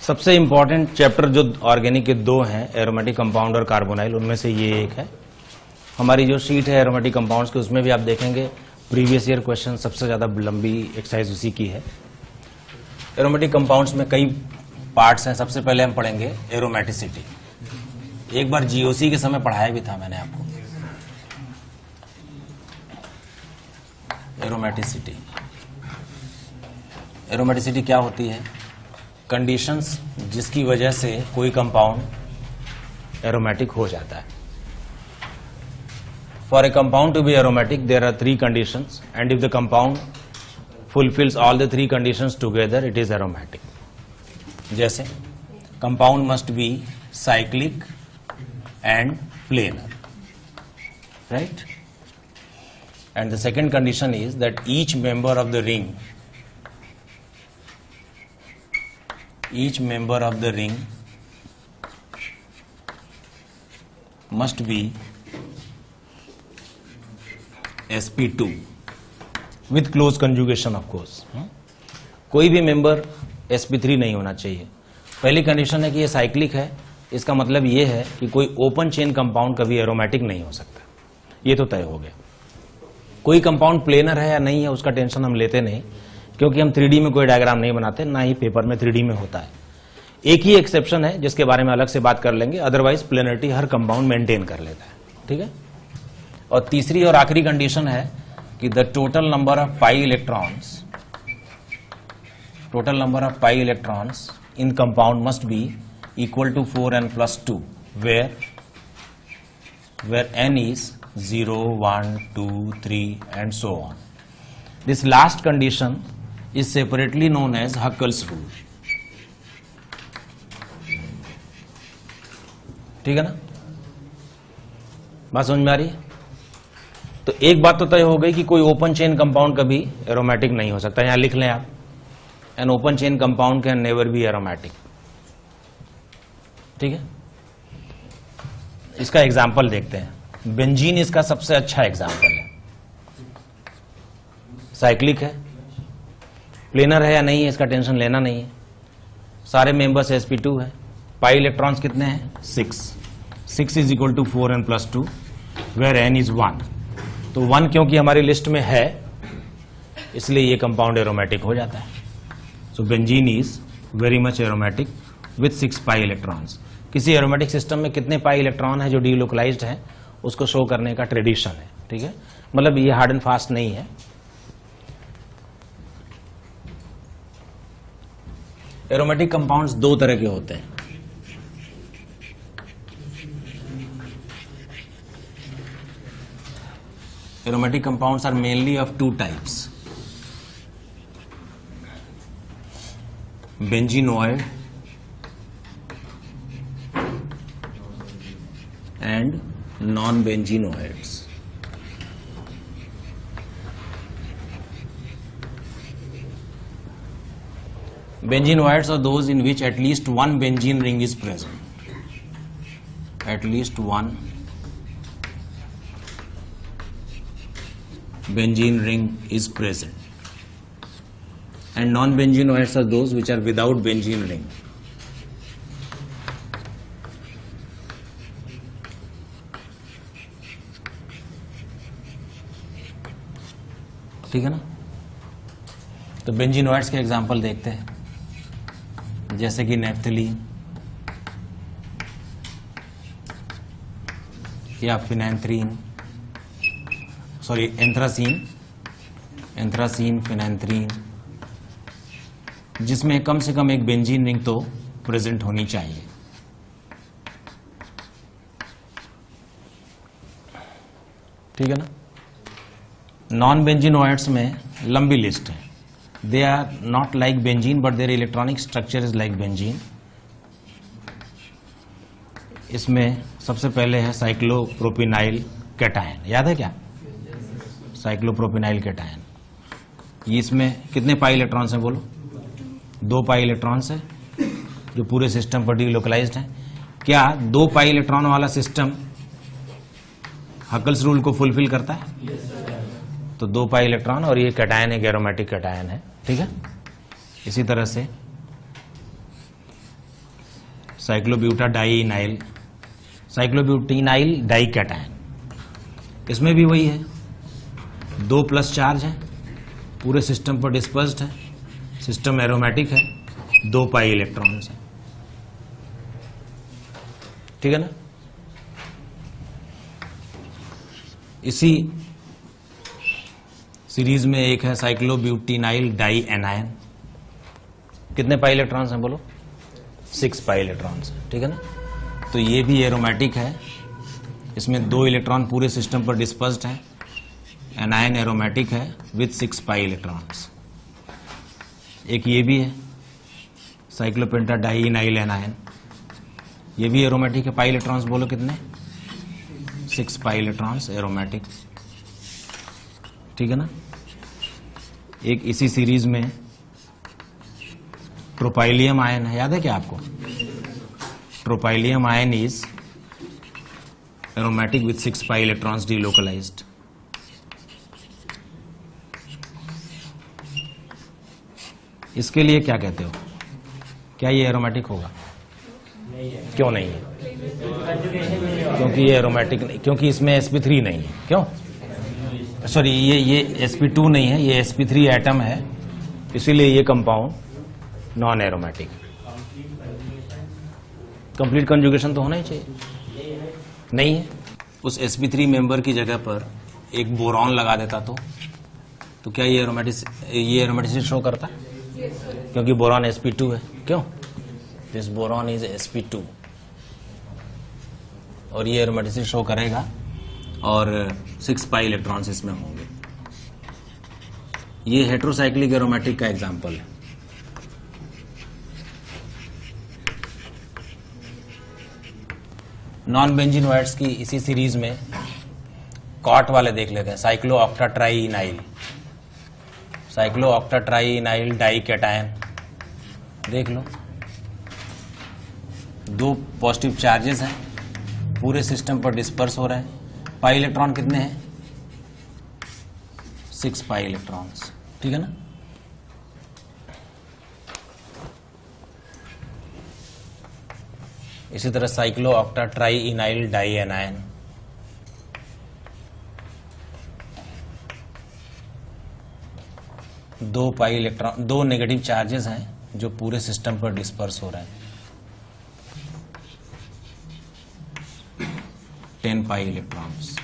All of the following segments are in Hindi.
सबसे इंपॉर्टेंट चैप्टर जो ऑर्गेनिक के दो हैं, एरोमेटिक कंपाउंड और कार्बोनाइल, उनमें से ये एक है। हमारी जो शीट है एरोमेटिक कंपाउंड्स की, उसमें भी आप देखेंगे प्रीवियस ईयर क्वेश्चन सबसे ज्यादा लंबी एक्सरसाइज उसी की है। एरोमेटिक कंपाउंड्स में कई पार्ट्स हैं। सबसे पहले हम पढ़ेंगे एरोमेटिसिटी। एक बार जीओसी के समय पढ़ाया भी था मैंने आपको। एरोमेटिसिटी, एरोमेटिसिटी क्या होती है? कंडीशंस जिसकी वजह से कोई कंपाउंड एरोमेटिक हो जाता है। For a compound to be aromatic there are 3 conditions and if the compound fulfils all the 3 conditions together it is aromatic. जैसे compound must be cyclic and planar, right? And the second condition is that each member of the ring must be sp2 with close conjugation of course। कोई भी मेंबर sp3 नहीं होना चाहिए। पहली कंडीशन है कि ये साइक्लिक है। इसका मतलब ये है कि कोई ओपन चेन कंपाउंड कभी एरोमेटिक नहीं हो सकता। ये तो तय हो गया। कोई कंपाउंड प्लेनर है या नहीं है उसका टेंशन हम लेते नहीं, क्योंकि हम 3D में कोई डायग्राम नहीं बनाते, ना ही पेपर में 3D में होता है। एक ही एक्सेप्शन है जिसके बारे में अलग से बात कर लेंगे, अदरवाइज प्लेनरिटी हर कंपाउंड मेंटेन कर लेता है, ठीक है। और तीसरी और आखिरी कंडीशन है कि the total number of pi electrons in compound must be equal to 4n+2 where n is 0, 1, 2, 3 and so on. This last condition is separately known as Huckel's rule। ठीक है ना? बात समझ में आ रही है? तो एक बात तो तय हो गई कि कोई ओपन चेन कंपाउंड कभी एरोमेटिक नहीं हो सकता। यहां लिख लें आप, an open chain compound can never be aromatic. ठीक है? इसका एग्जाम्पल देखते हैं। बेंजीन इसका सबसे अच्छा एग्जाम्पल है। साइक्लिक है, प्लेनर है या नहीं है इसका टेंशन लेना नहीं है। सारे मेंबर्स sp2 है। पाई इलेक्ट्रॉन्स कितने हैं? 6 is equal to 4n+2 where n is 1। तो 1 क्योंकि हमारी लिस्ट में है इसलिए ये कंपाउंड एरोमेटिक हो जाता है। सो benzene is very much aromatic with 6 pi electrons. किसी एरोमेटिक सिस्टम में कितने पाई इलेक्ट्रॉन है जो डीलोकलाइज्ड है उसको शो करने का ट्रेडिशन है, ठीक है। मतलब ये हार्ड एंड फास्ट नहीं है। एरोमेटिक कंपाउंड्स 2 तरह के होते हैं। Aromatic compounds are mainly of 2 types, benzenoid and non-benzenoids। Benzenoids are those in which at least one benzene ring is present। At least one benzene ring is present। And non-benzenoids are those which are without benzene ring। ठीक है ना? तो बेंजीनोइड्स के एग्जांपल देखते हैं, जैसे कि नेफ्थलीन या फिनैंथ्रीन, सॉरी एंथ्रासीन, फिनैंथ्रीन, जिसमें कम से कम एक बेंजीन रिंग तो प्रेजेंट होनी चाहिए। ठीक है ना? नॉन बेंजीनोइड्स में लंबी लिस्ट है। They are not like benzene but their electronic structure is like benzene. इसमें सबसे पहले है साइक्लोप्रोपिनाइल कैटायन। याद है क्या? Cyclopropenyl cation. ये इसमें कितने पाई इलेक्ट्रॉन्स हैं बोलो? 2 पाई इलेक्ट्रॉन्स है जो पूरे सिस्टम पर डीलोकलाइज्ड है। क्या 2 पाई इलेक्ट्रॉन वाला सिस्टम हकल्स रूल को फुलफिल करता है? तो 2 पाई इलेक्ट्रॉन और ये कैटायन एक एरोमेटिक कैटायन है। ठीक है? इसी तरह से साइक्लोब्यूटाडाइइनाइल, साइक्लोब्यूटेनाइल डाइकैटायन, इसमें भी वही है, 2 प्लस चार्ज है, पूरे सिस्टम पर डिस्पर्स्ड है, सिस्टम एरोमेटिक है, 2 पाई इलेक्ट्रॉन्स है, ठीक है ना। इसी सीरीज में एक है साइक्लोब्यूटेनाइल डाइएनायन, कितने पाई इलेक्ट्रॉन्स हैं बोलो, 6 पाई इलेक्ट्रॉन्स हैं, ठीक है ना। तो ये भी एरोमेटिक है, इसमें 2 इलेक्ट्रॉन पूरे सिस्टम पर डिस्पर्स्ड हैं, एनायन एरोमेटिक है विथ 6 पाई इलेक्ट्रॉन्स। एक ये भी है साइक्लोपेंटाडाइइनाइल एनायन, ये भी एरोमेटिक है, पाई इलेक्ट्रॉन्स बोलो कितने, 6 पाई इलेक्ट्रॉन्स एरोमेटिक, ठीक है ना। एक इसी सीरीज में ट्रोपाइलियम आयन है, याद है क्या आपको, tropylium ion is aromatic with 6 pi electrons delocalised. इसके लिए क्या कहते हो, क्या ये एरोमेटिक होगा, क्यों नहीं है, क्योंकि ये एरोमेटिक नहीं, क्योंकि इसमें sp3 नहीं है, क्यों, सॉरी ये sp2 नहीं है, ये sp3 एटम है, इसीलिए ये compound non aromatic. Complete conjugation तो होना ही चाहिए, नहीं है। उस sp3 मेंबर की जगह पर एक बोरॉन लगा देता तो क्या ये एरोमेटिसिटी शो करता, क्योंकि बोरॉन sp2 है, क्यों, दिस बोरॉन इज sp2 और ये एरोमेटिसिटी शो करेगा और 6 पाई इलेक्ट्रॉन्स इसमें होंगे। ये हेट्रोसाइक्लिक एरोमेटिक का एग्जांपल है। नॉन बेंजीनोइड्स की इसी सीरीज में कॉट वाले देख लेते हैं, साइक्लोऑक्टाट्राइइनाइल, साइक्लोऑक्टाट्राइइनाइल डाइकैटायन, देख लो 2 पॉजिटिव चार्जेस हैं, पूरे सिस्टम पर डिस्पर्स हो रहे हैं, पाई इलेक्ट्रॉन कितने हैं, 6 पाई इलेक्ट्रॉन्स, ठीक है ना। इसी तरह साइक्लोऑक्टाट्राइइनाइल डाइएनायन, दो पाई इलेक्ट्रॉन, 2 नेगेटिव चार्जेस हैं जो पूरे सिस्टम पर डिस्पर्स हो रहे हैं, 10 पाई इलेक्ट्रॉन्स।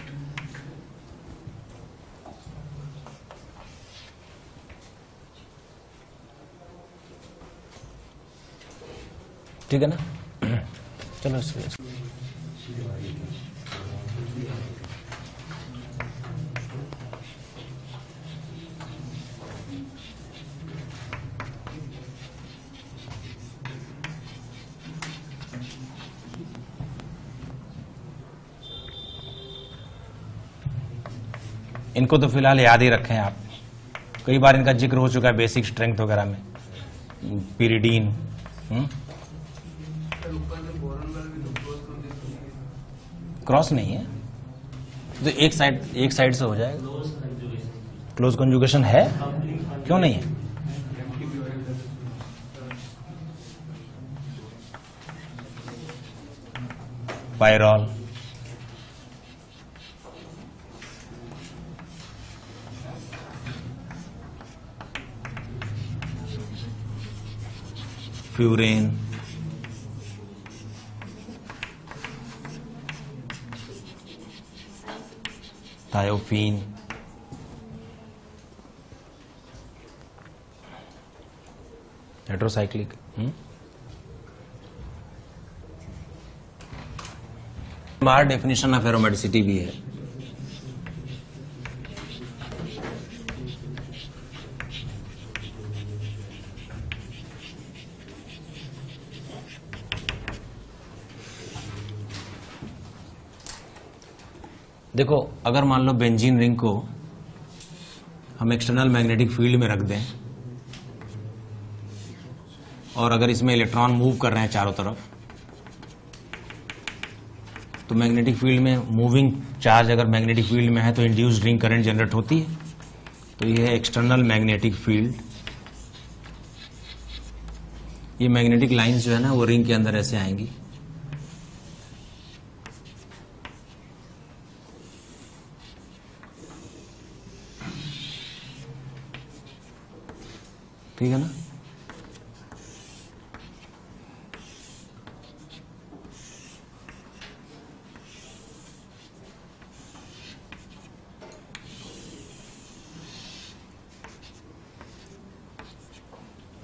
ठीक है ना, चलो इनको तो फिलहाल याद ही रखें आप, कई बार इनका जिक्र हो चुका है बेसिक स्ट्रेंथ वगैरह में, पिरिडीन। क्रॉस नहीं है तो एक साइड से हो जाएगा, क्लोज कंजुगेशन है, क्यों नहीं है, पायरॉल, फ्यूरेन, थायोफीन, हेट्रोसाइक्लिक। हमारा डेफिनेशन ऑफ एरोमेटिसिटी भी है। देखो, अगर मान लो बेंजीन रिंग को हम एक्सटर्नल मैग्नेटिक फील्ड में रख दें और अगर इसमें इलेक्ट्रॉन मूव कर रहे हैं चारों तरफ, तो मैग्नेटिक फील्ड में मूविंग चार्ज अगर मैग्नेटिक फील्ड में है तो इंड्यूस्ड रिंग करंट जनरेट होती है। तो यह है एक्सटर्नल मैग्नेटिक फील्ड। ये मैग्नेटिक लाइंस जो है ना वो रिंग के अंदर ऐसे आएंगी, ठीक है ना।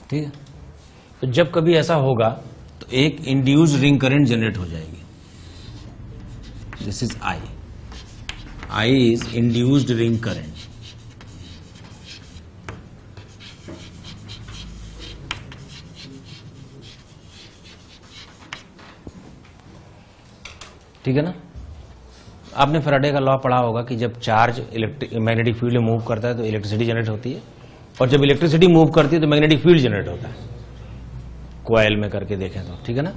ठीक है, तो जब कभी ऐसा होगा तो एक इंड्यूस्ड रिंग करंट जनरेट हो जाएगी। This is I, I is induced ring current. ठीक है ना। आपने फैराडे का लॉ पढ़ा होगा कि जब चार्ज मैग्नेटिक फील्ड में मूव करता है तो इलेक्ट्रिसिटी जनरेट होती है, और जब इलेक्ट्रिसिटी मूव करती है तो मैग्नेटिक फील्ड जनरेट होता है, कॉइल में करके देखें तो। ठीक है ना।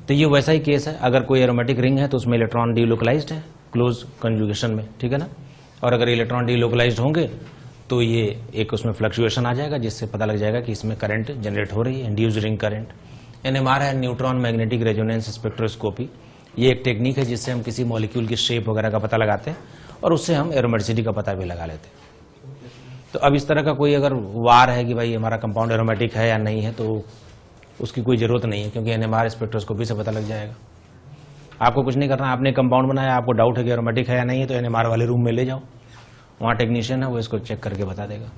तो ये वैसा ही केस है, अगर कोई एरोमेटिक रिंग है तो उसमें इलेक्ट्रॉन डीलोकलाइज्ड है क्लोज कंजुगेशन में। ठीक है ना। और अगर इलेक्ट्रॉन डीलोकलाइज्ड होंगे तो ये एक उसमें फ्लक्चुएशन आ जाएगा, जिससे पता लग जाएगा कि इसमें करंट जनरेट हो रही है, इंड्यूस्ड रिंग करंट। एनएमआर है, न्यूट्रॉन मैग्नेटिक रेजोनेंस स्पेक्ट्रोस्कोपी। ये एक टेक्निक है जिससे हम किसी मॉलिक्यूल की शेप वगैरह का पता लगाते हैं और उससे हम एरोमेटिसिटी का पता भी लगा लेते हैं। तो अब इस तरह का कोई अगर वार है कि भाई हमारा कंपाउंड एरोमेटिक है या नहीं है, तो उसकी कोई जरूरत नहीं है, क्योंकि एनएमआर स्पेक्ट्रोस्कोपी से पता लग जाएगा। आपको कुछ नहीं करना, आपने कंपाउंड बनाया, आपको डाउट है कि एरोमेटिक है या नहीं है, तो एनएमआर वाले रूम में ले जाओ, वहां टेक्नीशियन है, वो इसको चेक करके बता देगा।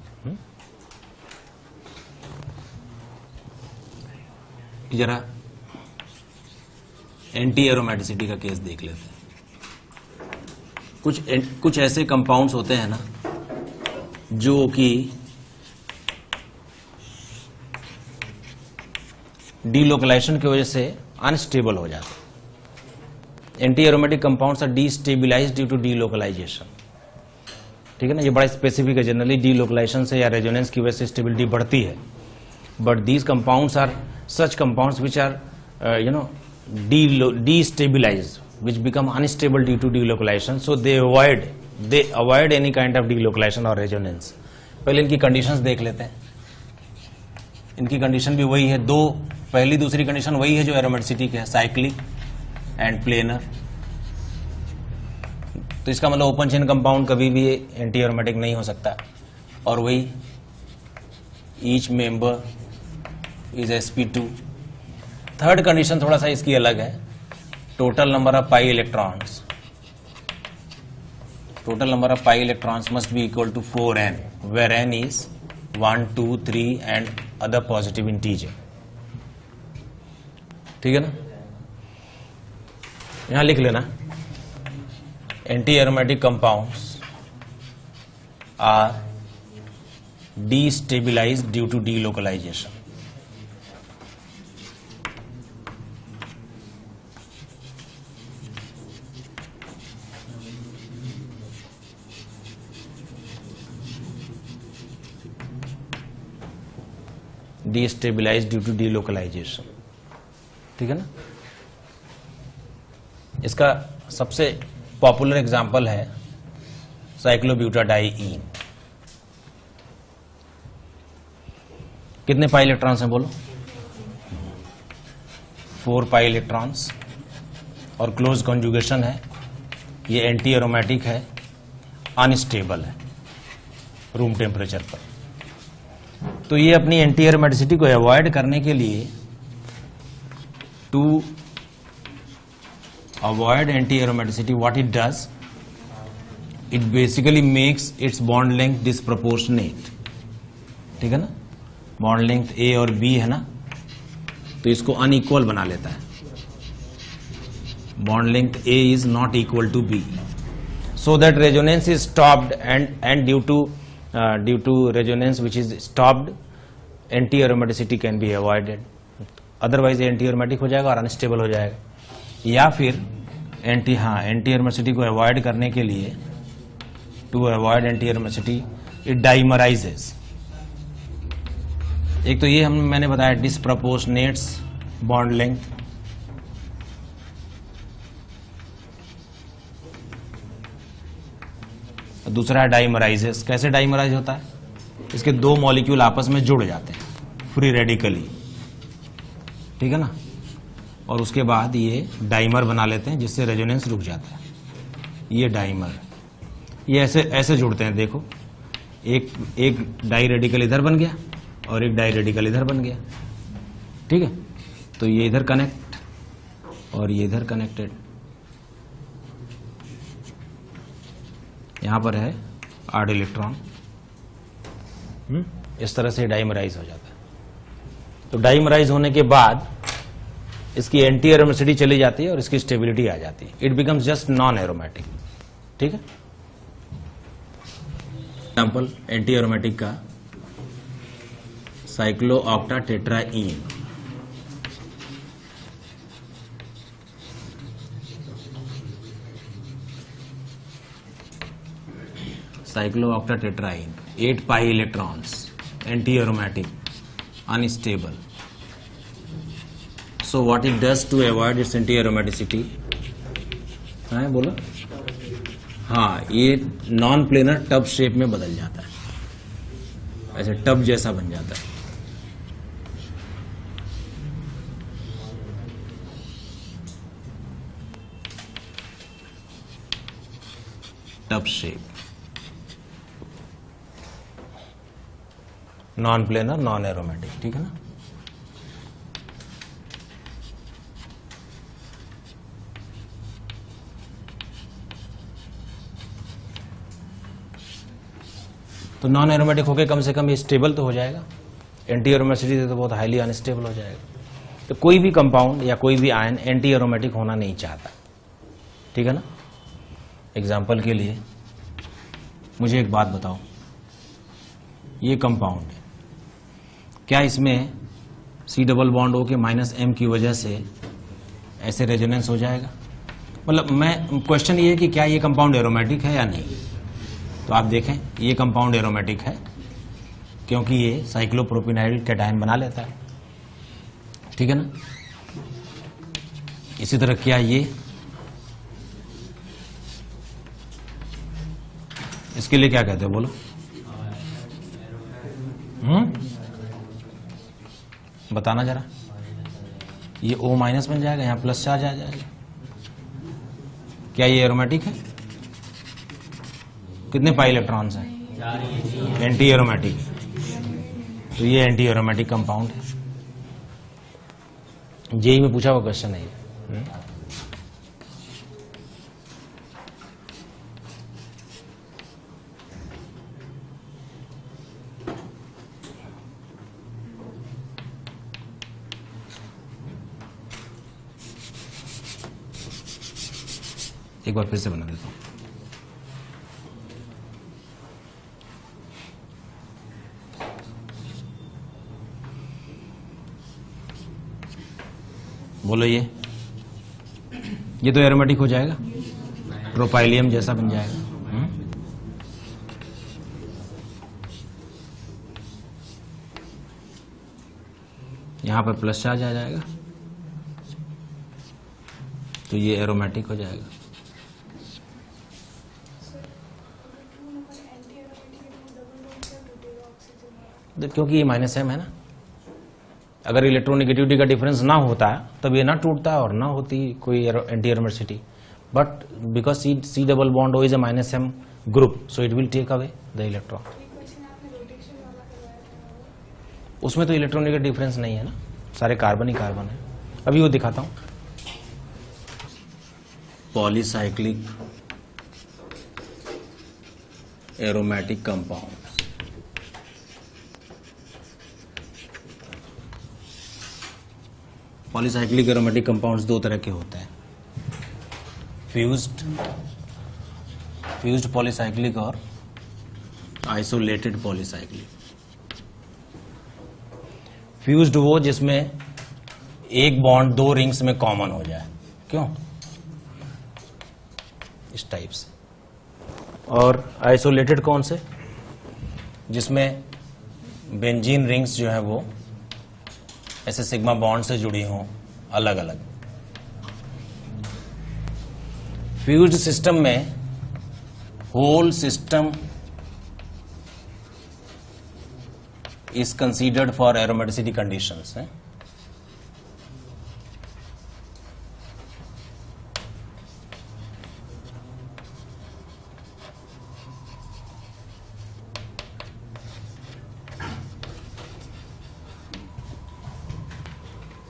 जरा एंटी एरोमेटिसिटी का केस देख लेते हैं। कुछ ऐसे कंपाउंड्स होते हैं ना जो कि डीलोकलाइजेशन की वजह से अनस्टेबल हो जाते हैं। Anti aromatic compounds are destabilised due to delocalisation. ठीक है ना। ये बड़ा स्पेसिफिक है, जनरली डीलोकलाइजेशन से या रेजोनेंस की वजह से स्टेबिलिटी बढ़ती है, but these compounds are such compounds which are destabilized, which become unstable due to delocalization, so they avoid any kind of delocalization or resonance। पहले इनकी कंडीशंस देख लेते हैं। इनकी कंडीशन भी वही है, दो पहली दूसरी कंडीशन वही है जो एरोमेटिसिटी की है, साइक्लिक एंड प्लेनर। तो इसका मतलब ओपन चेन कंपाउंड कभी भी एंटी एरोमेटिक नहीं हो सकता। और वही each member is sp2। Third condition थोड़ा सा इसकी अलग है, total number of pi electrons. Total number of pi electrons must be equal to 4n, where n is 1, 2, 3 and other positive integer. ठीक है ना। यहां लिख लेना, anti aromatic compounds are destabilised due to delocalisation. Destabilised due to delocalisation. ठीक है ना। इसका सबसे पॉपुलर एग्जांपल है साइक्लोब्यूटाडाइईन। कितने पाई इलेक्ट्रॉन्स हैं बोलो? 4 पाई इलेक्ट्रॉन्स, और क्लोज कॉन्जुगेशन है। ये एंटी एरोमेटिक है, अनस्टेबल है रूम टेम्परेचर पर। तो ये अपनी एंटी एरोमेटिसिटी को अवॉइड करने के लिए, to avoid anti aromaticity, what it does, it basically makes its bond length disproportionate. ठीक है ना। बॉन्ड लेंथ ए और बी है ना, तो इसको अनइक्वल बना लेता है। Bond length A is not equal to B, so that resonance is stopped, and due to resonance which is stopped, anti aromaticity can be avoided। Otherwise anti aromatic हो जाएगा और अनस्टेबल हो जाएगा। या फिर एंटी एरोमेटिसिटी को अवॉइड करने के लिए, to avoid anti aromaticity, it dimerises. एक तो ये मैंने बताया डिसप्रपोर्शनेट्स बॉन्ड लेंथ, दूसरा है डाइमराइजेस। कैसे डाइमराइज होता है? इसके दो मॉलिक्यूल आपस में जुड़ जाते हैं फ्री रेडिकली, ठीक है ना। और उसके बाद ये डाइमर बना लेते हैं जिससे रेजोनेंस रुक जाता है। ये डाइमर, ये ऐसे ऐसे जुड़ते हैं, देखो एक डाई रेडिकल इधर बन गया और एक डाई रेडिकल इधर बन गया, ठीक है। तो ये इधर कनेक्ट और ये इधर कनेक्टेड, यहां पर है 8 इलेक्ट्रॉन। इस तरह से डाइमराइज हो जाता है। तो डाइमराइज होने के बाद इसकी एंटी एरोमेटिसिटी चली जाती है और इसकी स्टेबिलिटी आ जाती है। It becomes just non aromatic, ठीक है। एग्जाम्पल एंटी एरोमेटिक का साइक्लोऑक्टाटेट्राईन, साइक्लोऑक्टाटेट्राईन 8 pi electrons, anti aromatic, unstable. So what it does to avoid its anti-aromaticity? हाँ बोलो। हाँ, ये नॉन प्लेनर टब शेप में बदल जाता है, ऐसे टब जैसा बन जाता है। Tub shape, non planar, non aromatic, ठीक है ना। तो नॉन एरोमेटिक होके कम से कम ये स्टेबल तो हो जाएगा, एंटी एरोमेटिसिटी से तो बहुत हाईली अनस्टेबल हो जाएगा। तो कोई भी कंपाउंड या कोई भी आयन एंटी एरोमेटिक होना नहीं चाहता, ठीक है ना। एग्जाम्पल के लिए मुझे एक बात बताओ, ये कंपाउंड है, क्या इसमें C डबल बॉन्ड O के -M की वजह से ऐसे रेजोनेंस हो जाएगा? मतलब मैं क्वेश्चन ये है कि क्या ये कंपाउंड एरोमेटिक है या नहीं। तो आप देखें ये कंपाउंड एरोमेटिक है क्योंकि ये साइक्लोप्रोपिनाइल कैटायन बना लेता है, ठीक है ना। इसी तरह क्या ये, इसके लिए क्या कहते हो बोलो। बताना जरा। ये O- बन जाएगा, यहां प्लस चार्ज आ जाएगा। क्या ये एरोमेटिक है? कितने पाई इलेक्ट्रॉन्स हैं? Anti aromatic. तो ये एंटी एरोमेटिक कंपाउंड है। जेई में पूछा हुआ क्वेश्चन है ये। एक बार फिर से बना देता हूं। बोलो ये तो एरोमेटिक हो जाएगा, प्रोपाइलियम जैसा बन जाएगा। यहां पर प्लस चार्ज आ जाएगा तो ये एरोमेटिक हो जाएगा। क्योंकि ये -M है ना, अगर इलेक्ट्रोनेगेटिविटी का डिफरेंस ना होता तब ये ना टूटता और ना होती कोई anti aromaticity, but because C double bond O is a -M group, so it will take away the electron. उसमें तो इलेक्ट्रोनेगेटिव डिफरेंस नहीं है ना, सारे कार्बन ही कार्बन है। अभी वो दिखाता हूं। Polycyclic aromatic compound, polycyclic aromatic compounds दो तरह के होते हैं, फ्यूज्ड पॉलीसाइक्लिक और आइसोलेटेड पॉलीसाइक्लिक। फ्यूज्ड वो जिसमें एक बॉन्ड 2 रिंग्स में कॉमन हो जाए, क्यों, इस टाइप से। और आइसोलेटेड कौन से, जिसमें बेंजीन रिंग्स जो है वो ऐसे सिग्मा बॉन्ड से जुड़ी हों अलग अलग। फ्यूज्ड सिस्टम में whole system is considered for aromaticity conditions है।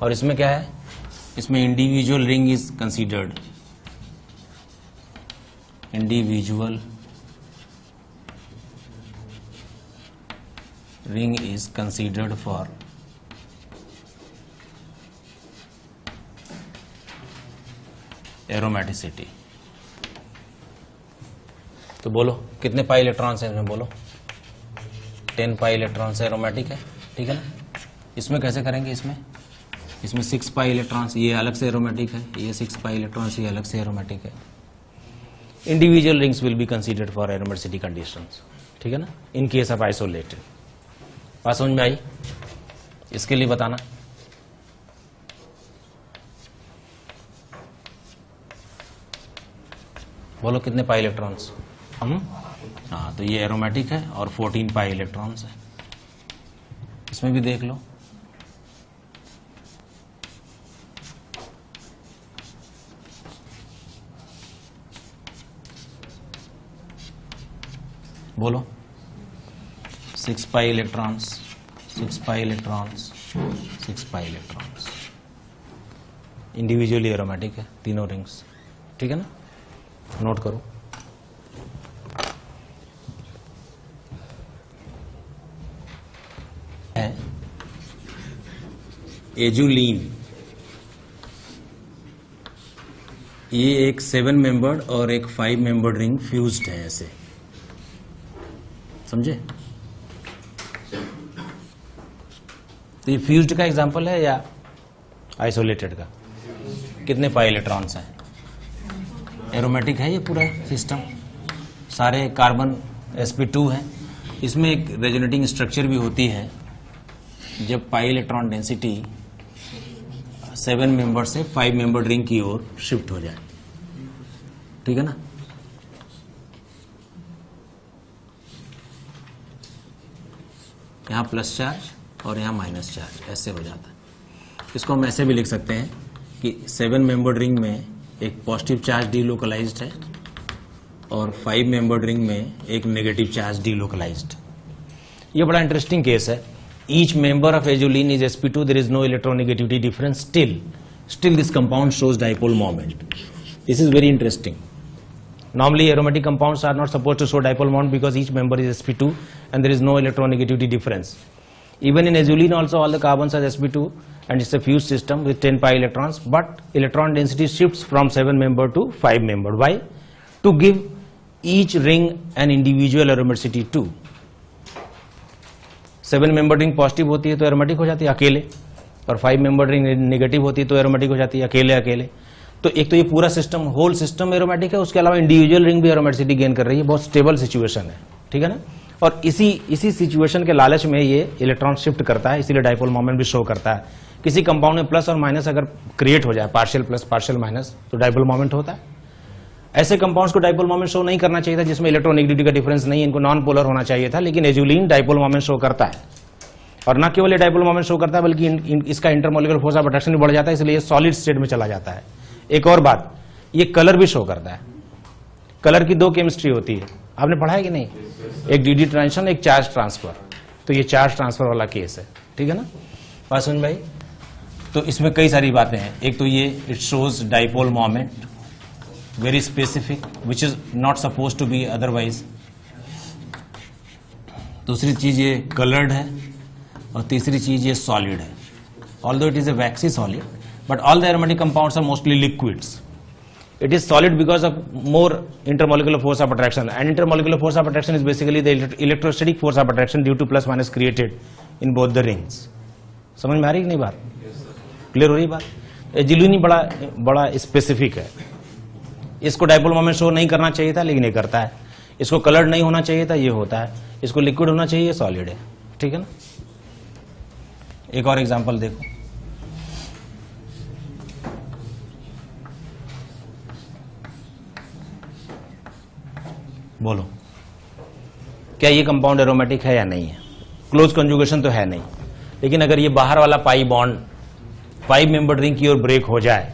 और इसमें क्या है, इसमें individual ring is considered, individual ring is considered for aromaticity. तो बोलो कितने पाई इलेक्ट्रॉन्स हैं इसमें, बोलो 10 पाई इलेक्ट्रॉन्स एरोमेटिक है, ठीक है ना। इसमें कैसे करेंगे, इसमें 6 पाई इलेक्ट्रॉन्स, ये अलग से एरोमेटिक है, ये 6 पाई इलेक्ट्रॉन्स ये अलग से एरोमेटिक है। Individual rings will be considered for aromaticity conditions, ठीक है ना, इन केस ऑफ आइसोलेटेड। बात समझ में आई, इसके लिए बताना। बोलो कितने पाई इलेक्ट्रॉन्स, हाँ, तो ये एरोमेटिक है और 14 पाई इलेक्ट्रॉन्स है। इसमें भी देख लो, बोलो 6 pi electrons, 6 pi electrons, 6 pi electrons, individually aromatic है तीनों रिंग्स, ठीक है ना। नोट करो, एजुलीन, ये एक 7 मेंबर्ड और एक 5 मेंबर्ड रिंग फ्यूज्ड है, ऐसे समझे। तो ये फ्यूज्ड का एग्जांपल है या आइसोलेटेड का। कितने पाई इलेक्ट्रॉन्स हैं, एरोमेटिक है ये पूरा सिस्टम, सारे कार्बन sp2 हैं। इसमें एक रेजोनेटिंग स्ट्रक्चर भी होती है जब पाई इलेक्ट्रॉन डेंसिटी 7 मेंबर से 5 मेंबर रिंग की ओर शिफ्ट हो जाए, ठीक है ना। यहां प्लस चार्ज और यहां माइनस चार्ज, ऐसे हो जाता है। इसको हम ऐसे भी लिख सकते हैं कि 7 मेंबर्ड रिंग में एक पॉजिटिव चार्ज डीलोकलाइज्ड है और 5 मेंबर्ड रिंग में एक नेगेटिव चार्ज डीलोकलाइज्ड। ये बड़ा इंटरेस्टिंग केस है। Each member of azulene is sp2, there is no electronegativity difference, still this compound shows dipole moment. This is very interesting. Normally aromatic compounds are not supposed to show dipole moment because each member is sp2 and there is no electronegativity difference. Even in azulene also all the carbons are sp2 and it's a fused system with 10 pi electrons, but electron density shifts from 7 member to 5 member. Why? To give each ring an individual aromaticity too. 7 member ring positive होती है तो एरोमेटिक हो जाती है अकेले, और 5 member ring नेगेटिव होती है तो एरोमेटिक हो जाती है अकेले अकेले। तो एक तो ये पूरा सिस्टम, होल सिस्टम एरोमेटिक है, उसके अलावा इंडिविजुअल रिंग भी एरोमेटिसिटी गेन कर रही है। बहुत स्टेबल सिचुएशन है, ठीक है ना। और इसी सिचुएशन के लालच में ये इलेक्ट्रॉन शिफ्ट करता है, इसीलिए डाइपोल मोमेंट भी शो करता है। किसी कंपाउंड में प्लस और माइनस अगर क्रिएट हो जाए, पार्शियल प्लस पार्शियल माइनस, तो डाइपोल मोमेंट होता है। ऐसे कंपाउंड्स को डाइपोल मोमेंट शो नहीं करना चाहिए था जिसमें इलेक्ट्रोनेगेटिविटी का डिफरेंस नहीं, इनको नॉन पोलर होना चाहिए था, लेकिन एजुलीन डाइपोल मोमेंट शो करता है। और न केवल ये डाइपोल मोमेंट शो करता है बल्कि इसका इंटरमोलिकुलर फोर्स ऑफ अट्रैक्शन भी बढ़ जाता है, इसलिए सॉलिड स्टेट में चला जाता है। एक और बात, ये कलर भी शो करता है। कलर की 2 केमिस्ट्री होती है, आपने पढ़ा है कि नहीं, एक डी ट्रांजिशन, एक चार्ज ट्रांसफर। तो ये चार्ज ट्रांसफर वाला केस है, ठीक है ना। बात सुन भाई, तो इसमें कई सारी बातें हैं। एक तो ये it shows dipole moment, very specific, which is not suppose to be otherwise. दूसरी चीज ये कलर्ड है, और तीसरी चीज ये सॉलिड है। Although it is a vaccine solid, but all the aromatic compounds are mostly liquids. It is solid because of more intermolecular force of attraction, and intermolecular force of attraction is basically the electrostatic force of attraction due to plus minus created in both the rings. समझ में आ रही है नहीं बात? क्लियर हो रही बात? एजुलीन बड़ा स्पेसिफिक है। इसको डाइपोल मोमेंट शो नहीं करना चाहिए था, लेकिन ये करता है। इसको कलर्ड नहीं होना चाहिए था, ये होता है। इसको लिक्विड होना चाहिए, सॉलिड है, ठीक है ना। एक और एग्जांपल देखो, बोलो क्या ये कंपाउंड एरोमेटिक है या नहीं है। क्लोज कंजुगेशन तो है नहीं, लेकिन अगर ये बाहर वाला पाई बॉन्ड 5 मेंबर रिंग की ओर ब्रेक हो जाए,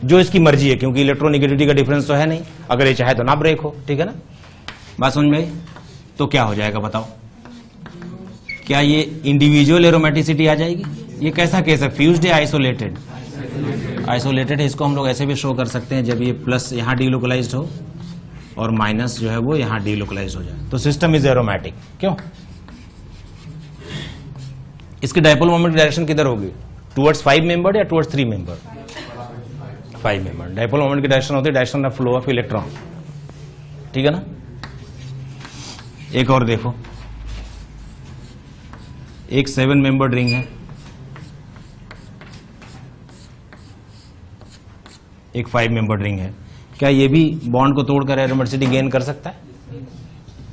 जो इसकी मर्जी है, क्योंकि इलेक्ट्रोनेगेटिविटी का डिफरेंस तो है नहीं, अगर ये चाहे तो ना ब्रेक हो, ठीक है ना। बात समझ में आई? तो क्या हो जाएगा बताओ, क्या ये इंडिविजुअल एरोमेटिसिटी आ जाएगी? ये कैसा केस है? फ्यूज्ड या आइसोलेटेड? आइसोलेटेड है। इसको हम लोग ऐसे भी शो कर सकते हैं, जब ये प्लस यहां डीलोकलाइज्ड हो और माइनस जो है वो यहां डीलोकलाइज्ड हो जाए, तो सिस्टम इज एरोमेटिक। क्यों? इसकी डायपोल मोमेंट डायरेक्शन किधर होगी? टुवर्ड्स 5 मेंबर या towards 3 member? 5 member. Dipole moment की डायरेक्शन होती है direction of flow of electron, ठीक है ना। एक और देखो, एक 7 मेंबर्ड रिंग है, एक 5 मेंबर्ड रिंग है। क्या ये भी बॉन्ड को तोड़कर एरोमेटिसिटी गेन कर सकता है?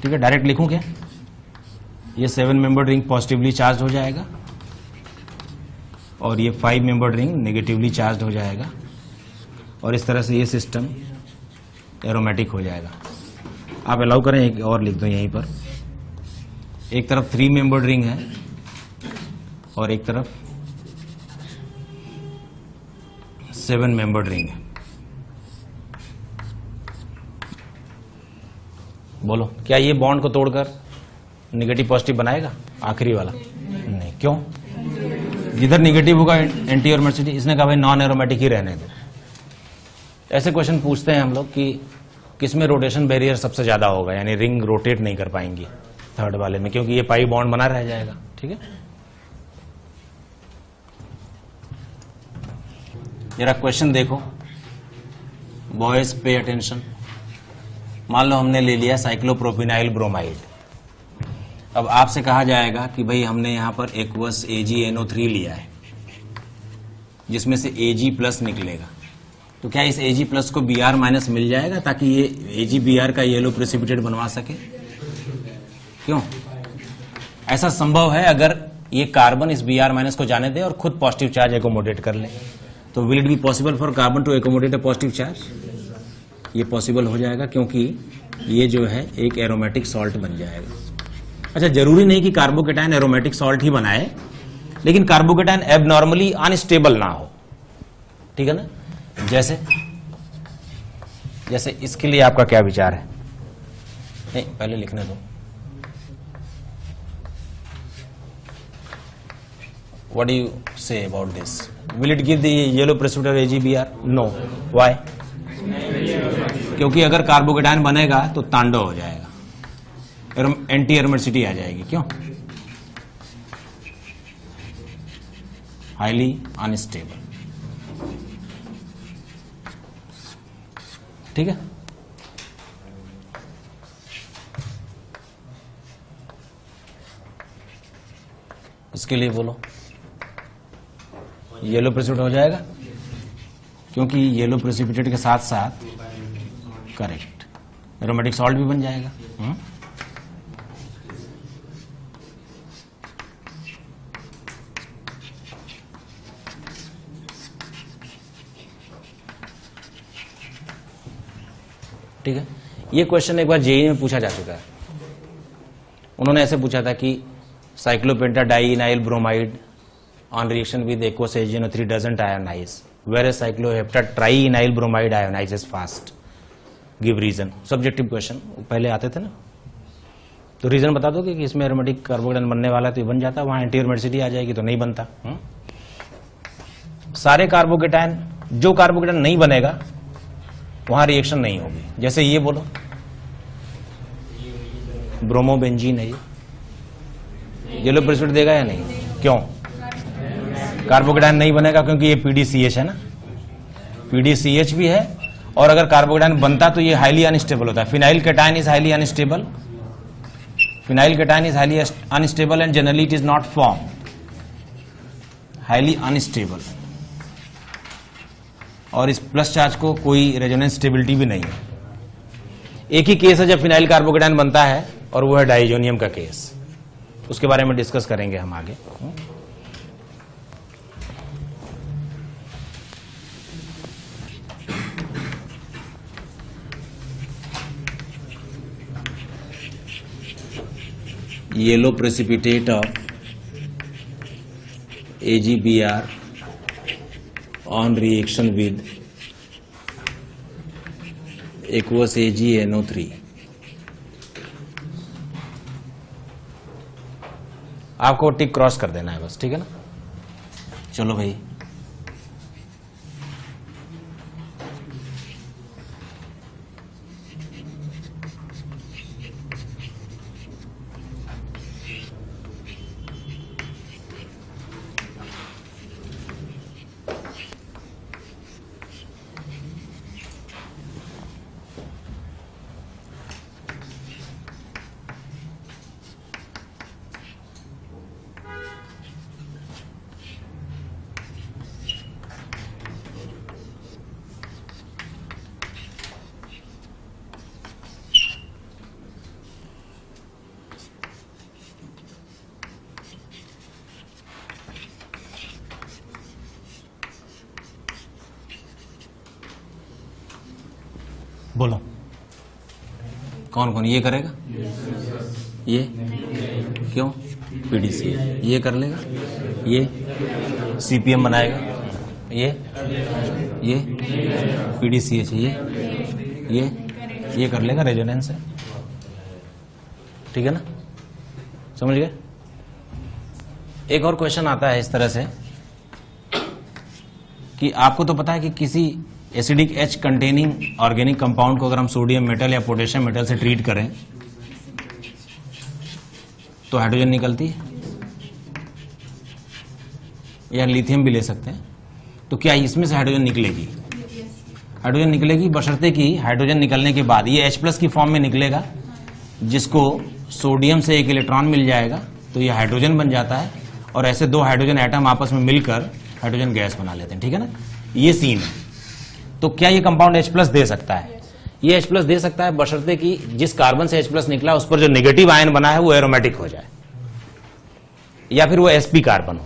ठीक है, डायरेक्ट लिखूं क्या? ये 7 मेंबर्ड रिंग पॉजिटिवली चार्ज हो जाएगा और ये 5 मेंबर्ड रिंग नेगेटिवली चार्ज हो जाएगा, और इस तरह से ये सिस्टम एरोमेटिक हो जाएगा। आप अलाउ करें एक और लिख दो यहीं पर। एक तरफ 3 मेंबर्ड रिंग है और एक तरफ 7 मेंबर्ड रिंग है। बोलो, क्या ये बॉन्ड को तोड़कर निगेटिव पॉजिटिव बनाएगा? आखिरी वाला नहीं। क्यों? जिधर निगेटिव होगा एंटी एरोमेटिसिटी, इसने कहा भाई नॉन एरोमेटिक ही रहने दो। ऐसे क्वेश्चन पूछते हैं हम लोग कि किसमें रोटेशन बैरियर सबसे ज्यादा होगा, यानी रिंग रोटेट नहीं कर पाएंगी थर्ड वाले में, क्योंकि ये पाई बॉन्ड बना रह जाएगा। ठीक है, जरा क्वेश्चन देखो, बॉयज पे अटेंशन। मान लो हमने ले लिया साइक्लोप्रोपिनाइल ब्रोमाइड। अब आपसे कहा जाएगा कि भाई हमने यहां पर एक्वस AgNO3 लिया है, जिसमें से Ag+ निकलेगा, तो क्या इस Ag+ को Br- मिल जाएगा ताकि ये AgBr का येलो प्रेसिपिटेट बनवा सके? क्यों? ऐसा संभव है अगर ये कार्बन इस Br- को जाने दे और खुद पॉजिटिव चार्ज एकोमोडेट कर ले, तो will it be possible for carbon to accommodate a positive charge? ये पॉसिबल हो जाएगा, क्योंकि ये जो है एक एरोमेटिक सॉल्ट बन जाएगा। अच्छा, जरूरी नहीं कि कार्बोकेटाइन एरोमेटिक सॉल्ट ही बनाए, लेकिन कार्बोकेटाइन एबनॉर्मली अनस्टेबल ना हो, ठीक है ना। जैसे इसके लिए आपका क्या विचार है? नहीं, पहले लिखने दो। What do you say about this? Will it give the yellow precipitate AgBr? No. Why? क्योंकि अगर कार्बोकेटाइन बनेगा तो तांडव हो जाएगा, एंटी एरोमेटिसिटी आ जाएगी। क्यों? Highly unstable. ठीक है, इसके लिए बोलो येलो प्रेसिपिटेट हो जाएगा, क्योंकि येलो प्रेसिपिटेट के साथ साथ करेक्ट एरोमेटिक सॉल्ट भी बन जाएगा। ठीक है, ये क्वेश्चन एक बार जेईई में पूछा जा चुका है। उन्होंने ऐसे पूछा था कि साइक्लोपेंटाडाइइनाइल bromide on reaction with aqueous AgNO3 doesn't ionize, whereas cycloheptatrienoyl bromide ionizes fast. Give reason. Subjective question, पहले आते थे ना, तो रीजन बता दोगे कि इसमें एरोमेटिक कार्बोकेटाइन बनने वाला है तो ये बन जाता, वहां एंटी एरोमेटिसिटी आ जाएगी तो नहीं बनता। सारे कार्बोकेटाइन, जो कार्बोकेटाइन नहीं बनेगा वहां रिएक्शन नहीं होगी। जैसे ये बोलो, ब्रोमोबेंजीन है, ये येलो प्रेसिपिटेट देगा या नहीं? क्यों? कार्बोकेटाइन नहीं बनेगा क्योंकि ये PDCH है ना, PDCH भी है, और अगर कार्बोकेटाइन बनता तो ये हाईली अनस्टेबल होता है। Phenyl cation is highly unstable, phenyl cation is highly unstable and generally it is not form, highly unstable, और इस प्लस चार्ज को कोई रेजोनेंस स्टेबिलिटी भी नहीं है। एक ही केस है जब फिनाइल कार्बोकेटाइन बनता है, और वो है डाइजोनियम का केस, उसके बारे में डिस्कस करेंगे हम आगे। Yellow precipitate of AgBr on reaction with aqueous AgNO3। आपको टिक क्रॉस कर देना है बस, ठीक है ना। चलो भाई, बोलो कौन कौन ये करेगा? ये क्यों? पीडीसी ये कर लेगा, ये सीपीएम बनाएगा, ये पीडीसीएच ये कर लेगा, रेजोनेंस है, ठीक है ना, समझ गए? एक और क्वेश्चन आता है इस तरह से कि आपको तो पता है कि किसी acidic H containing organic compound को अगर हम सोडियम मेटल या पोटेशियम मेटल से ट्रीट करें तो हाइड्रोजन निकलती है, या लिथियम भी ले सकते हैं, तो क्या इसमें से हाइड्रोजन निकलेगी? हाइड्रोजन निकलेगी, बशर्ते कि हाइड्रोजन निकलने के बाद ये H+ की फॉर्म में निकलेगा, जिसको सोडियम से एक इलेक्ट्रॉन मिल जाएगा तो ये हाइड्रोजन बन जाता है, और ऐसे दो हाइड्रोजन एटम आपस में मिलकर हाइड्रोजन गैस बना लेते हैं, ठीक है ना, ये सीन है। तो क्या ये कंपाउंड H+ दे सकता है? ये H+ दे सकता है, बशर्ते कि जिस कार्बन से H+ निकला उस पर जो नेगेटिव आयन बना है वो एरोमेटिक हो जाए, या फिर वो sp कार्बन हो।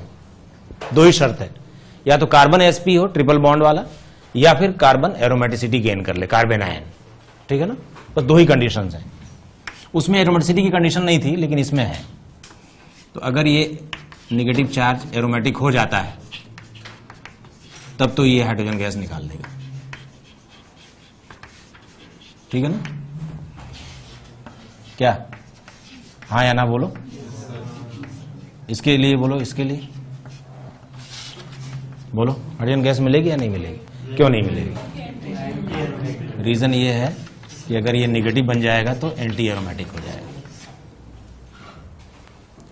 दो ही शर्त है, या तो कार्बन sp हो ट्रिपल बॉन्ड वाला, या फिर कार्बन एरोमेटिसिटी गेन कर ले, कार्बन आयन, ठीक है ना, बस दो ही कंडीशंस हैं। उसमें एरोमेटिसिटी की कंडीशन नहीं थी, लेकिन इसमें है। तो अगर ये नेगेटिव चार्ज एरोमेटिक हो जाता है तब तो ये हाइड्रोजन गैस निकाल देगा, ठीक है ना? क्या हाँ या ना बोलो? इसके लिए बोलो, इसके लिए बोलो, हाइड्रोजन गैस मिलेगी या नहीं मिलेगी? क्यों नहीं मिलेगी? रीजन ये है कि अगर ये नेगेटिव बन जाएगा तो एंटी एरोमेटिक हो जाएगा,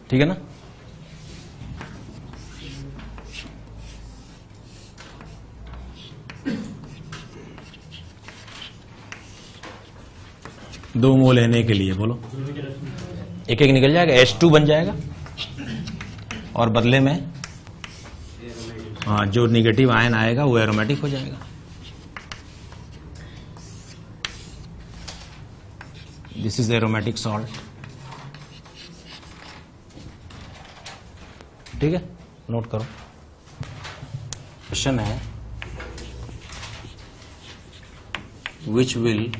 ठीक है ना? दो मोल लेने के लिए बोलो, एक एक निकल जाएगा, H2 बन जाएगा, और बदले में हाँ जो निगेटिव आयन आएगा वो एरोमेटिक हो जाएगा। दिस इज एरोमेटिक सॉल्ट, ठीक है, नोट करो। क्वेश्चन है which will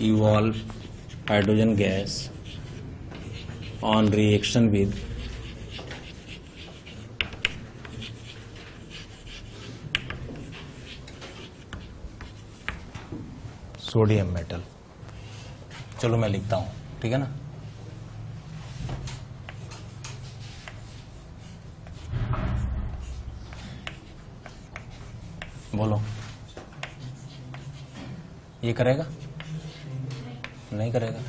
evolve hydrogen gas on reaction with sodium metal. चलो मैं लिखता हूं, ठीक है ना? बोलो, ये करेगा? नहीं करेगा?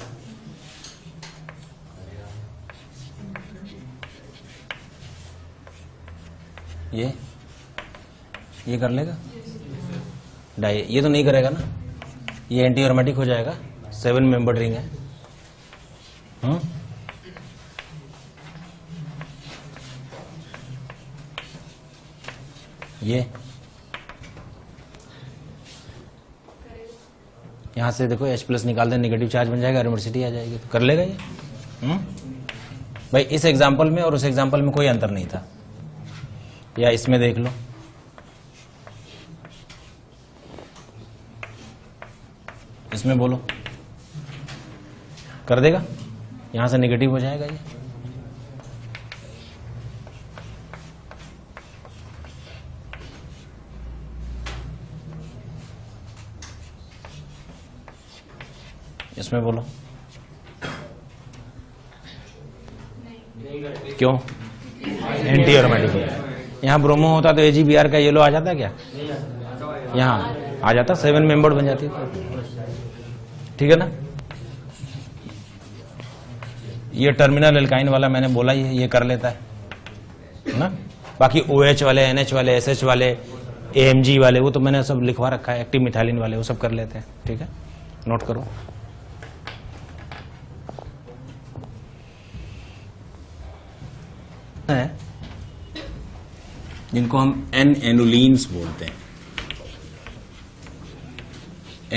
ये कर लेगा? डाई ये तो नहीं करेगा ना, ये एंटी एरोमेटिक हो जाएगा, 7 मेंबर रिंग है। ये यहां से देखो H+ निकाल दे, नेगेटिव चार्ज बन जाएगा, एरोमेटिसिटी आ जाएगी, तो कर लेगा ये। भाई इस एग्जांपल में और उस एग्जांपल में कोई अंतर नहीं था, या इसमें देख लो, इसमें बोलो, कर देगा, यहां से नेगेटिव हो जाएगा ये। इसमें बोलो, क्यों? एंटी एरोमेटिक होता है। यहाँ ब्रोमो होता तो AgBr का येलो आ जाता क्या? यहाँ आ जाता, 7 मेंबर बन जाती, ठीक है ना। ये टर्मिनल एल्काइन वाला मैंने बोला ही है, ये कर लेता है ना। बाकी OH वाले, NH वाले, SH वाले, AMG वाले, वो तो मैंने सब लिखवा रखा है, एक्टिव मिथाइलिन वाले वो सब कर लेते हैं, ठीक है, नोट करो। है जिनको हम N-एनुलीन्स बोलते हैं,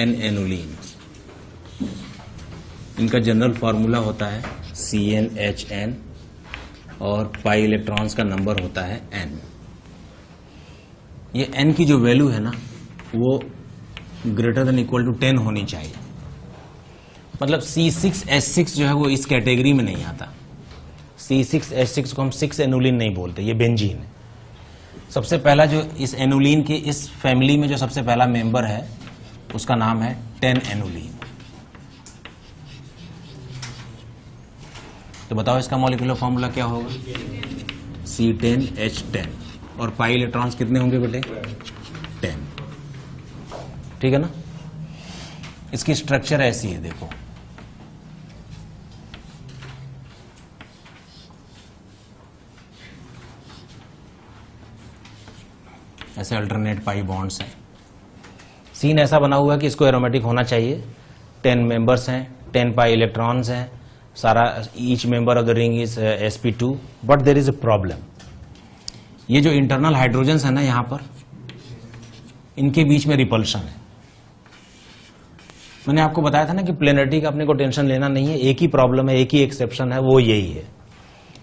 N-एनुलीन्स, इनका जनरल फॉर्मूला होता है CnHn और पाई इलेक्ट्रॉन्स का नंबर होता है n। ये n की जो वैल्यू है ना वो ग्रेटर देन इक्वल टू 10 होनी चाहिए। मतलब C6H6 जो है वो इस कैटेगरी में नहीं आता। C6H6 को हम 6 एनुलिन नहीं बोलते, ये बेंजीन है। सबसे पहला जो इस एनुलिन के इस फैमिली में जो सबसे पहला मेंबर है उसका नाम है 10 एनुलिन। तो बताओ इसका मॉलिक्यूलर फॉर्मूला क्या होगा? C10H10 और पाई इलेक्ट्रॉन्स कितने होंगे बेटे? 10, ठीक है ना। इसकी स्ट्रक्चर ऐसी है, देखो ऐसे अल्टरनेट पाई बॉन्ड्स हैं। सीन ऐसा बना हुआ है कि इसको एरोमेटिक होना चाहिए। 10 मेंबर्स हैं, 10 पाई इलेक्ट्रॉन्स हैं, सारा each member of the ring is sp2, but there is a problem. ये जो इंटरनल हाइड्रोजन्स है ना यहाँ पर, इनके बीच में रिपल्शन है। मैंने आपको बताया था ना कि प्लेनरिटी का अपने को टेंशन लेना नहीं है, एक ही प्रॉब्लम है, एक ही एक्सेप्शन है, वो यही है,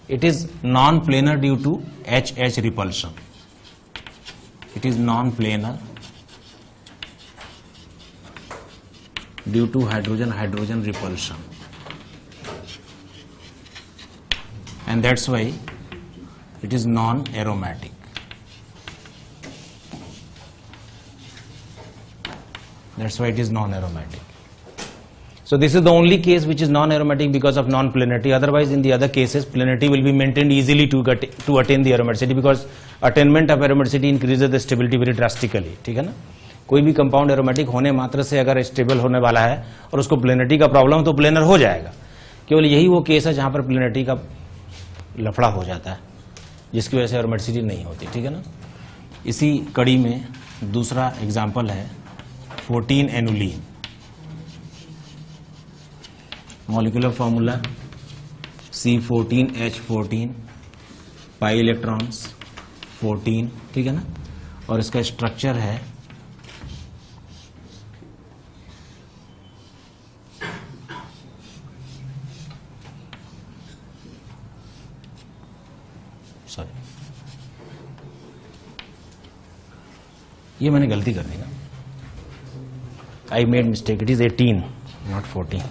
it is non planar due to HH repulsion. It is non-planar due to hydrogen repulsion, and that's why it is non-aromatic. That's why it is non-aromatic. So this is the only case which is non-aromatic because of non-planarity. Otherwise, in the other cases, planarity will be maintained easily to attain the aromaticity, because attainment of aromaticity increases the stability very drastically. ठीक है ना। कोई भी कंपाउंड एरोमेटिक होने मात्र से अगर स्टेबल होने वाला है और उसको प्लेनरिटी का प्रॉब्लम, तो प्लेनर हो जाएगा। केवल यही वो केस है जहां पर प्लेनरिटी का लफड़ा हो जाता है, जिसकी वजह से एरोमेटिसिटी नहीं होती, ठीक है ना। इसी कड़ी में दूसरा एग्जाम्पल है 14 annulene. Molecular formula C14H14, pi electrons 14, ठीक है ना। और इसका स्ट्रक्चर है ये मैंने गलती कर दी ना, I made mistake, it is 18 not 14।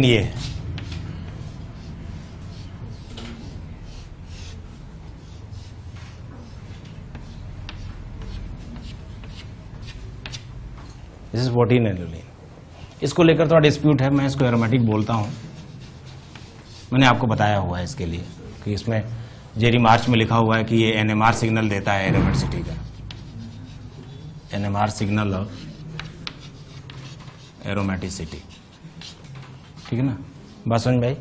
ये है, दिस इज 14 एनुलिन। इसको लेकर थोड़ा डिस्प्यूट है, मैं इसको एरोमेटिक बोलता हूं। मैंने आपको बताया हुआ है इसके लिए कि इसमें जेरी मार्च में लिखा हुआ है कि ये NMR सिग्नल देता है एरोमेटिसिटी का, NMR सिग्नल ऑफ एरोमेटिसिटी, ठीक है ना। बात समझ भाई।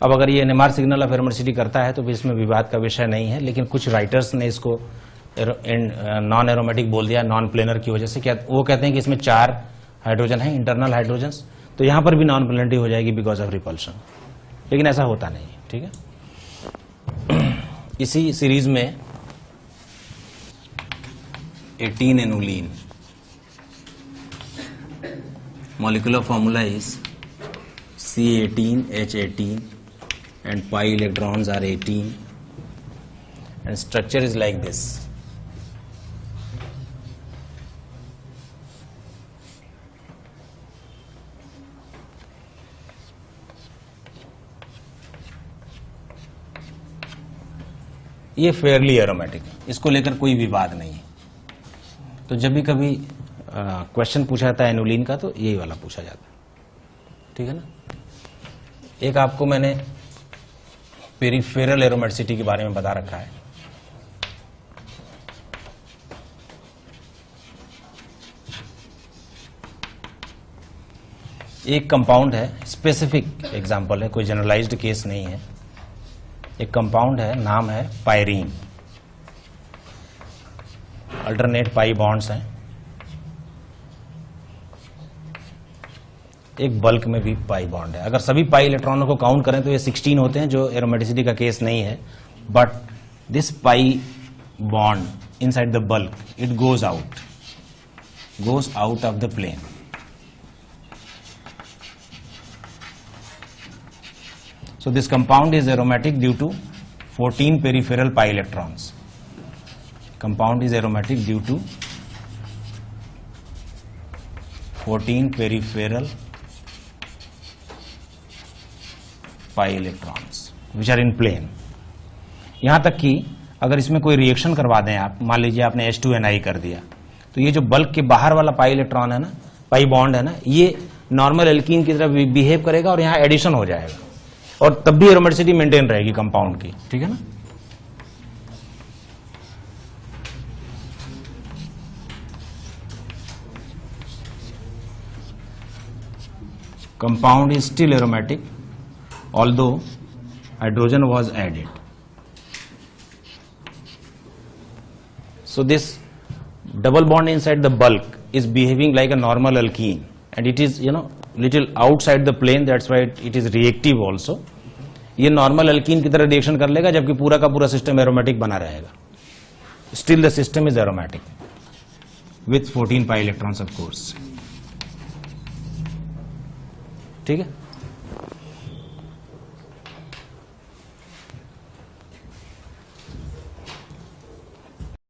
अब अगर ये NMR सिग्नल ऑफ एरोमेटिसिटी करता है तो भी इसमें विवाद का विषय नहीं है, लेकिन कुछ राइटर्स ने इसको नॉन एरोमेटिक बोल दिया नॉन प्लेनर की वजह से। क्या वो कहते हैं कि इसमें 4 हाइड्रोजन है, इंटरनल हाइड्रोजन्स, तो यहां पर भी नॉन प्लेनरिटी हो जाएगी बिकॉज ऑफ रिपल्शन, लेकिन ऐसा होता नहीं है, ठीक है। इसी सीरीज में 18 annulene, molecular formula is C18H18 and pi electrons are 18 and structure is like this. ये फेयरली एरोमेटिक है, इसको लेकर कोई विवाद नहीं है। तो जब भी कभी क्वेश्चन पूछा जाता है एनुलिन का तो यही वाला पूछा जाता है, ठीक है ना। एक आपको मैंने पेरिफेरल एरोमेटिसिटी के बारे में बता रखा है। एक कंपाउंड है, स्पेसिफिक एग्जांपल है, कोई जनरलाइज्ड केस नहीं है। एक कंपाउंड है, नाम है पायरीन, अल्टरनेट पाई बॉन्ड्स हैं। एक बल्क में भी पाई बॉन्ड है। अगर सभी पाई इलेक्ट्रॉनों को काउंट करें तो ये 16 होते हैं, जो एरोमेटिसिटी का केस नहीं है। But this pi bond inside the bulk, it goes out of the plane. So this compound is aromatic due to 14 peripheral pi electrons. Compound is aromatic due to 14 peripheral pi electrons which are in plane. यहां तक कि अगर इसमें कोई रिएक्शन करवा दें आप, मान लीजिए आपने H2Ni कर दिया, तो ये जो बल्क के बाहर वाला पाई इलेक्ट्रॉन है ना, पाई बॉन्ड है ना, ये नॉर्मल एल्कीन की तरह बिहेव करेगा और यहां एडिशन हो जाएगा और तब भी एरोमेटिसिटी मेंटेन रहेगी कंपाउंड की, ठीक है ना। Compound is still aromatic although hydrogen was added. So this double bond inside the bulk is behaving like a normal alkene and it is little outside the plane, that's why it is reactive also. ये नॉर्मल अल्कीन की तरह रिएक्शन कर लेगा जबकि पूरा का पूरा सिस्टम एरोमेटिक बना रहेगा. Still the system is aromatic with 14 pi electrons of course. ठीक है.